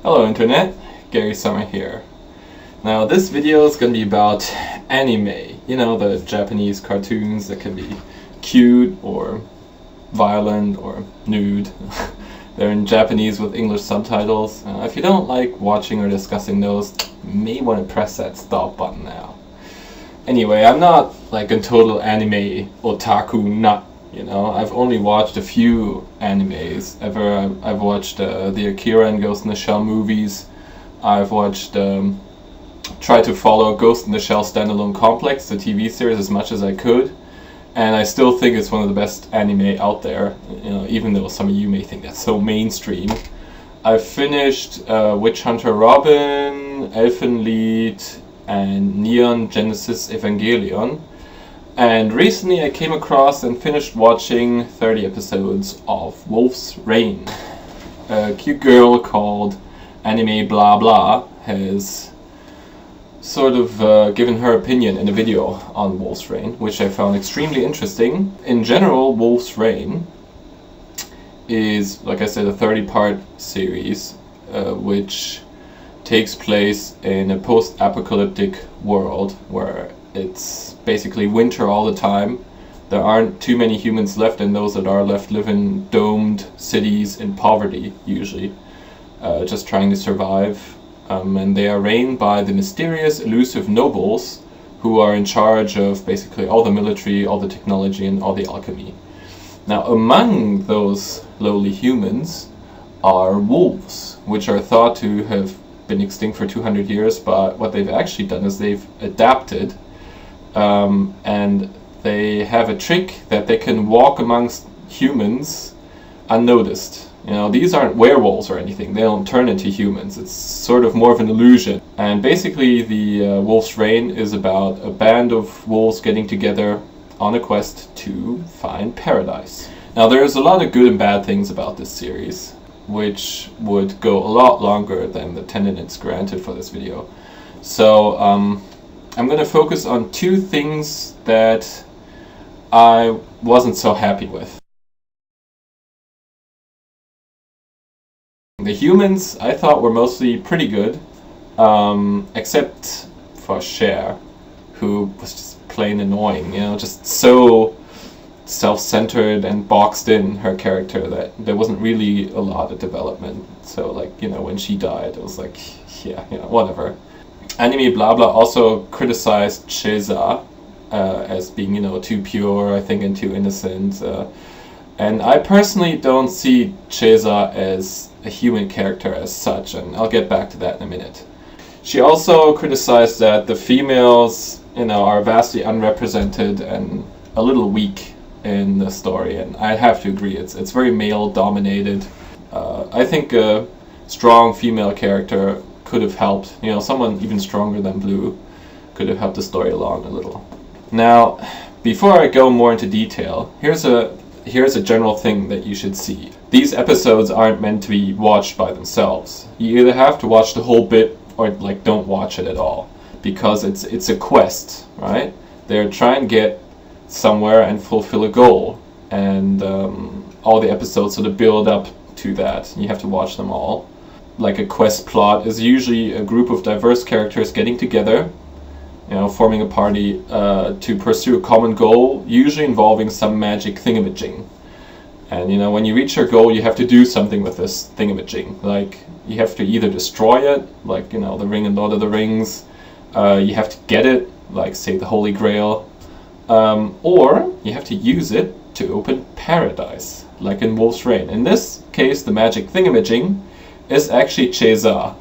Hello Internet, GaeriSummer here. Now this video is going to be about anime, the Japanese cartoons that can be cute or violent or nude. They're in Japanese with English subtitles. If you don't like watching or discussing those, you may want to press that stop button now. Anyway, I'm not like a total anime otaku nut. I've only watched a few animes ever. I've watched the Akira and Ghost in the Shell movies. I've watched, tried to follow Ghost in the Shell Standalone Complex, the TV series, as much as I could. And I still think it's one of the best anime out there, even though some of you may think that's so mainstream. I've finished Witch Hunter Robin, Elfenlied, and Neon Genesis Evangelion. And recently I came across and finished watching 30 episodes of Wolf's Rain. A cute girl called Anime Blah Blah has sort of given her opinion in a video on Wolf's Rain, which I found extremely interesting. In general, Wolf's Rain is, like I said, a 30-part series which takes place in a post-apocalyptic world where it's basically winter all the time. There aren't too many humans left, and those that are left live in domed cities in poverty, usually, just trying to survive. And they are reigned by the mysterious, elusive nobles who are in charge of basically all the military, all the technology, and all the alchemy. Now, among those lowly humans are wolves, which are thought to have been extinct for 200 years, but what they've actually done is they've adapted, and they have a trick that they can walk amongst humans unnoticed. These aren't werewolves or anything. They don't turn into humans. It's sort of more of an illusion. And basically the Wolf's Rain is about a band of wolves getting together on a quest to find paradise. Now there's a lot of good and bad things about this series, which would go a lot longer than the 10 minutes granted for this video. So I'm going to focus on two things that I wasn't so happy with. The humans I thought were mostly pretty good, except for Cher, who was just plain annoying, just so self-centered and boxed in, her character, that there wasn't really a lot of development. So when she died, it was like, yeah, whatever. Anime Blah Blah also criticized Cheza as being, too pure, I think, and too innocent. And I personally don't see Cheza as a human character as such, and I'll get back to that in a minute. She also criticized that the females, are vastly unrepresented and a little weak in the story, and I have to agree, it's very male-dominated. I think a strong female character could have helped, someone even stronger than Blue could have helped the story along a little. Now, before I go more into detail, here's a general thing that you should see. These episodes aren't meant to be watched by themselves. You either have to watch the whole bit or don't watch it at all, because it's a quest, right? They're trying to get somewhere and fulfill a goal, and all the episodes sort of build up to that. You have to watch them all. Like a quest plot is usually a group of diverse characters getting together, forming a party to pursue a common goal, usually involving some magic thingamajig. And when you reach your goal, you have to do something with this thingamajig. Like, you have to either destroy it, like the Ring in Lord of the Rings. You have to get it, like say the Holy Grail, or you have to use it to open paradise, like in Wolf's Rain. In this case, the magic thingamajig is actually Cheza,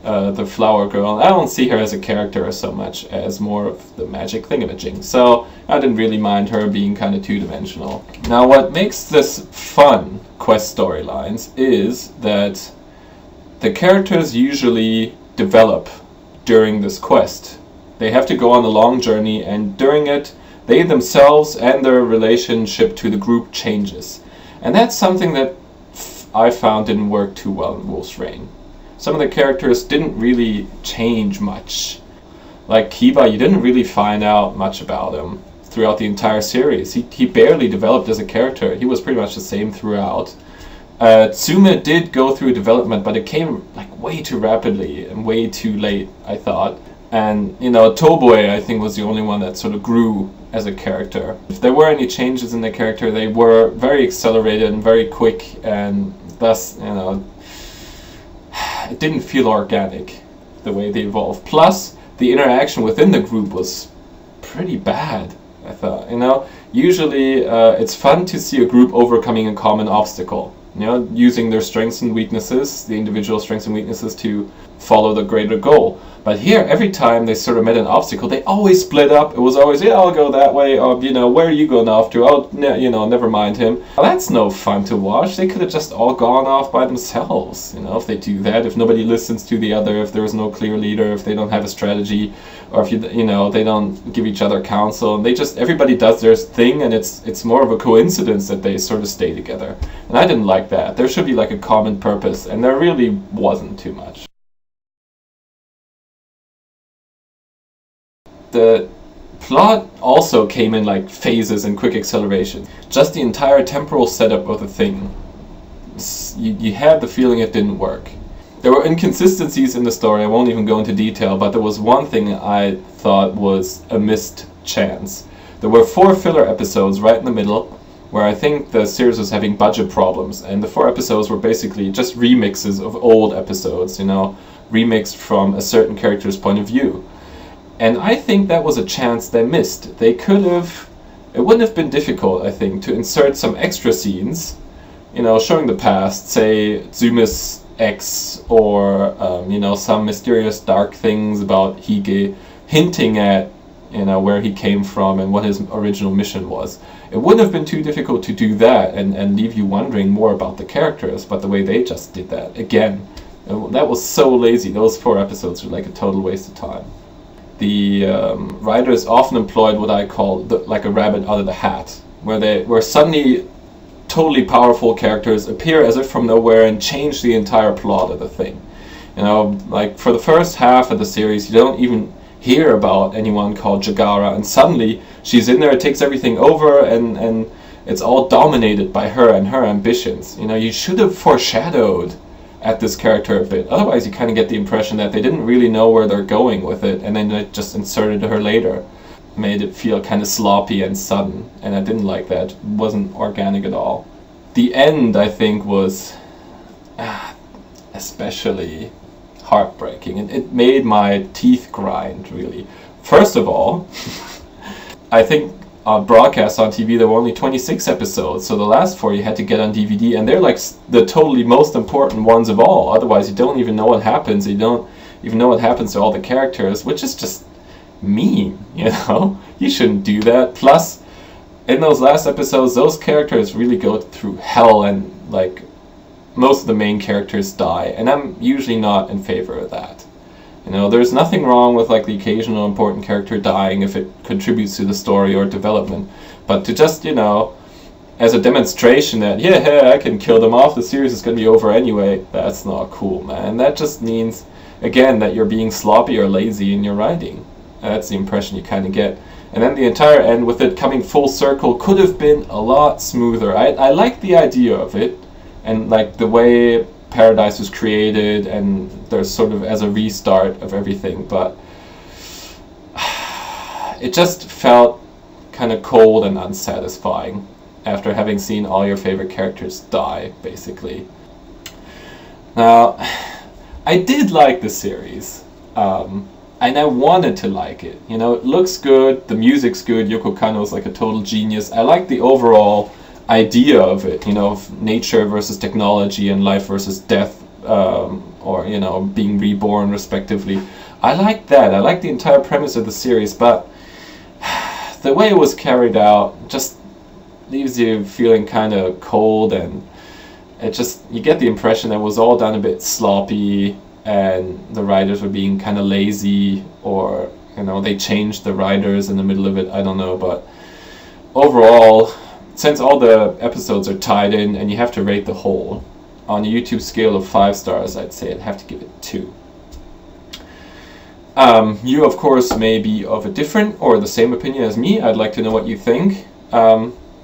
the flower girl. I don't see her as a character so much as more of the magic thingamajig, so I didn't really mind her being kind of two-dimensional. Now, what makes this fun quest storylines is that the characters usually develop during this quest. They have to go on a long journey, and during it, they themselves and their relationship to the group changes. And that's something that I found didn't work too well in Wolf's Rain. Some of the characters didn't really change much. Like Kiba, you didn't really find out much about him throughout the entire series. He barely developed as a character. He was pretty much the same throughout. Tsume did go through development, but it came like way too rapidly and way too late, I thought. And, you know, Toboe, I think, was the only one that sort of grew as a character. If there were any changes in the character, they were very accelerated and very quick, and thus, you know, it didn't feel organic the way they evolved. Plus, the interaction within the group was pretty bad, I thought. You know, usually it's fun to see a group overcoming a common obstacle, you know, using their strengths and weaknesses, the individual strengths and weaknesses, to follow the greater goal. But here, every time they sort of met an obstacle, they always split up. It was always, yeah, I'll go that way, or, you know, where are you going off to? Oh, you know, never mind him. Well, that's no fun to watch. They could have just all gone off by themselves, you know, if they do that, if nobody listens to the other, if there is no clear leader, if they don't have a strategy, or if, you know, they don't give each other counsel, and they just, everybody does their thing, and it's more of a coincidence that they sort of stay together. And I didn't like that. There should be like a common purpose, and there really wasn't too much. The plot also came in like phases and quick acceleration. Just the entire temporal setup of the thing, you had the feeling it didn't work. There were inconsistencies in the story. I won't even go into detail, but there was one thing I thought was a missed chance. There were 4 filler episodes right in the middle, where I think the series was having budget problems, and the 4 episodes were basically just remixes of old episodes, you know, remixed from a certain character's point of view. And I think that was a chance they missed. They could have, it wouldn't have been difficult, I think, to insert some extra scenes, you know, showing the past, say Tsumis X, or, you know, some mysterious dark things about Hige, hinting at, you know, where he came from and what his original mission was. It wouldn't have been too difficult to do that and leave you wondering more about the characters, but the way they just did that, again, that was so lazy. Those 4 episodes were like a total waste of time. The writers often employed what I call like a rabbit out of the hat, where suddenly totally powerful characters appear as if from nowhere and change the entire plot of the thing. You know, like for the first half of the series, you don't even hear about anyone called Jagara, and suddenly she's in there, takes everything over, and it's all dominated by her and her ambitions. You know, you should have foreshadowed at this character a bit. Otherwise, you kind of get the impression that they didn't really know where they're going with it, and then they just inserted her later. Made it feel kind of sloppy and sudden, and I didn't like that. It wasn't organic at all. The end, I think, was especially heartbreaking, and it made my teeth grind, really. First of all, I think broadcast on TV there were only 26 episodes, so the last 4 you had to get on DVD, and they're like the totally most important ones of all. Otherwise you don't even know what happens. You don't even know what happens to all the characters, which is just mean, you know? You shouldn't do that. Plus, in those last episodes, those characters really go through hell, and like most of the main characters die, and I'm usually not in favor of that. You know, there's nothing wrong with like the occasional important character dying if it contributes to the story or development, but to just, you know, as a demonstration that, yeah, I can kill them off, the series is going to be over anyway, that's not cool, man. That just means, again, that you're being sloppy or lazy in your writing. That's the impression you kind of get. And then the entire end, with it coming full circle, could have been a lot smoother. I like the idea of it, and like the way Paradise was created, and there's sort of as a restart of everything, but it just felt kind of cold and unsatisfying after having seen all your favorite characters die, basically. Now, I did like the series, and I wanted to like it. You know, it looks good, the music's good, Yoko Kanno's like a total genius. I like the overall idea of it, you know, of nature versus technology and life versus death, or, you know, being reborn respectively. I like that. I like the entire premise of the series, but the way it was carried out just leaves you feeling kind of cold, and it just, you get the impression that it was all done a bit sloppy, and the writers were being kind of lazy, or, you know, they changed the writers in the middle of it, I don't know. But overall, since all the episodes are tied in and you have to rate the whole, on a YouTube scale of 5 stars, I'd say I'd have to give it 2. You, of course, may be of a different or the same opinion as me. I'd like to know what you think.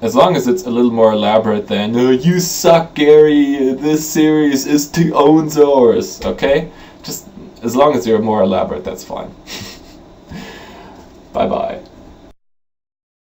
as long as it's a little more elaborate than you suck, Gary, this series is to own yours, okay? Just as long as you're more elaborate, that's fine. Bye bye.